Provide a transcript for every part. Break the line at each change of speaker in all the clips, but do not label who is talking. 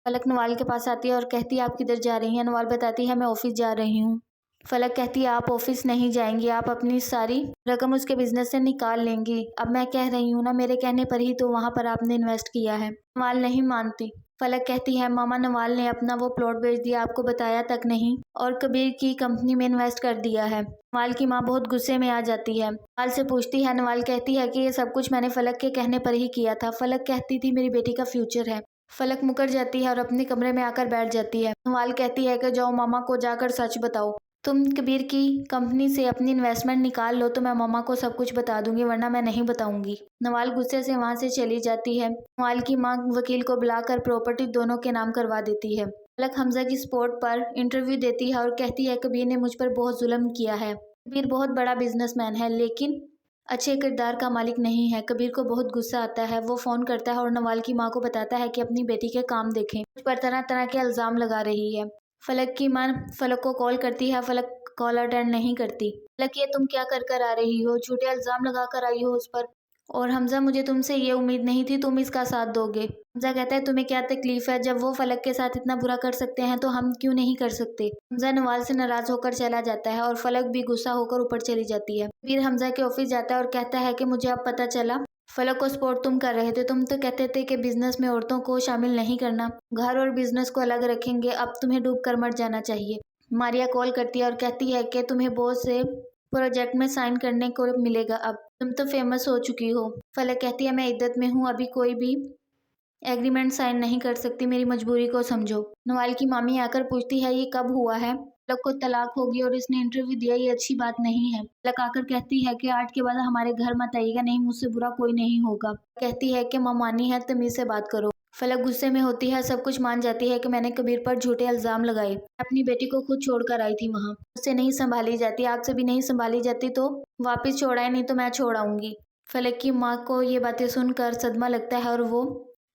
فلک نوال کے پاس آتی ہے اور کہتی ہے آپ کدھر جا رہی ہیں؟ نوال بتاتی ہے میں آفس جا رہی ہوں۔ فلک کہتی ہے آپ آفس نہیں جائیں گی، آپ اپنی ساری رقم اس کے بزنس سے نکال لیں گی۔ اب میں کہہ رہی ہوں نا، میرے کہنے پر ہی تو وہاں پر آپ نے انویسٹ کیا ہے۔ نوال نہیں مانتی۔ فلک کہتی ہے ماما نوال نے اپنا وہ پلاٹ بیچ دیا، آپ کو بتایا تک نہیں، اور کبیر کی کمپنی میں انویسٹ کر دیا ہے۔ نوال کی ماں بہت غصے میں آ جاتی ہے، نوال سے پوچھتی ہے، نوال کہتی ہے کہ یہ سب کچھ میں نے فلک کے کہنے پر ہی کیا تھا، فلک کہتی تھی میری بیٹی کا فیوچر ہے۔ فلک مکر جاتی ہے اور اپنے کمرے میں آ کر بیٹھ جاتی ہے۔ نوال کہتی ہے کہ جاؤ ماما کو جا کر سچ بتاؤ، تم کبیر کی کمپنی سے اپنی انویسٹمنٹ نکال لو تو میں ماما کو سب کچھ بتا دوں گی، ورنہ میں نہیں بتاؤں گی۔ نوال غصے سے وہاں سے چلی جاتی ہے۔ نوال کی ماں وکیل کو بلا کر پراپرٹی دونوں کے نام کروا دیتی ہے۔ فلک حمزہ کی سپورٹ پر انٹرویو دیتی ہے اور کہتی ہے کبیر نے مجھ پر بہت ظلم کیا ہے۔ کبیر بہت بڑا بزنس مین ہے لیکن اچھے کردار کا مالک نہیں ہے۔ کبیر کو بہت غصہ آتا ہے، وہ فون کرتا ہے اور نوال کی ماں کو بتاتا ہے کہ اپنی بیٹی کے کام دیکھیں، مجھ پر طرح طرح کے الزام لگا رہی ہے۔ فلک کی ماں فلک کو کال کرتی ہے، فلک کال اٹینڈ نہیں کرتی۔ فلک یہ تم کیا کر کر آ رہی ہو؟ جھوٹے الزام لگا کر آئی ہو اس پر، اور حمزہ مجھے تم سے یہ امید نہیں تھی تم اس کا ساتھ دو گے۔ حمزہ کہتا ہے تمہیں کیا تکلیف ہے؟ جب وہ فلک کے ساتھ اتنا برا کر سکتے ہیں تو ہم کیوں نہیں کر سکتے؟ حمزہ نوال سے ناراض ہو کر چلا جاتا ہے اور فلک بھی غصہ ہو کر اوپر چلی جاتی ہے۔ کبیر حمزہ کے آفس جاتا ہے اور کہتا ہے کہ مجھے اب پتہ چلا فلک کو سپورٹ تم کر رہے تھے، تم تو کہتے تھے کہ بزنس میں عورتوں کو شامل نہیں کرنا، گھر اور بزنس کو الگ رکھیں گے، اب تمہیں ڈوب کر مر جانا چاہیے۔ ماریا کال کرتی ہے اور کہتی ہے کہ تمہیں بہت سے پروجیکٹ میں سائن کرنے کو ملے گا، اب تم تو فیمس ہو چکی ہو۔ فلک کہتی ہے میں عدت میں ہوں، ابھی کوئی بھی ایگریمنٹ سائن نہیں کر سکتی، میری مجبوری کو سمجھو۔ نوال کی مامی آ کر پوچھتی ہے یہ کب ہوا ہے؟ فلک کو طلاق ہوگی اور اس نے انٹرویو دیا، یہ اچھی بات نہیں ہے۔ فلک آ کر کہتی ہے کہ 8 کے بعد ہمارے گھر مت آئیے گا، نہیں مجھ سے برا کوئی نہیں ہوگا۔ کہتی ہے کہ مامانی ہے، تمیز سے بات کرو۔ فلک غصے میں ہوتی ہے، سب کچھ مان جاتی ہے کہ میں نے کبیر پر جھوٹے الزام لگائے، میں اپنی بیٹی کو خود چھوڑ کر آئی تھی وہاں، مجھ سے نہیں سنبھالی جاتی، آپ سے بھی نہیں سنبھالی جاتی تو واپس چھوڑ آئے، نہیں تو میں چھوڑ آؤں گی۔ فلک کی ماں کو یہ باتیں سن کر صدمہ لگتا ہے اور وہ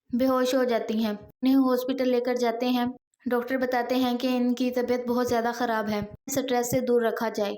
بے ہوش ہو جاتی ہیں۔ انہیں ہاسپٹل لے کر جاتے ہیں، ڈاکٹر بتاتے ہیں کہ ان کی طبیعت بہت زیادہ خراب ہے، سٹریس سے دور رکھا جائے۔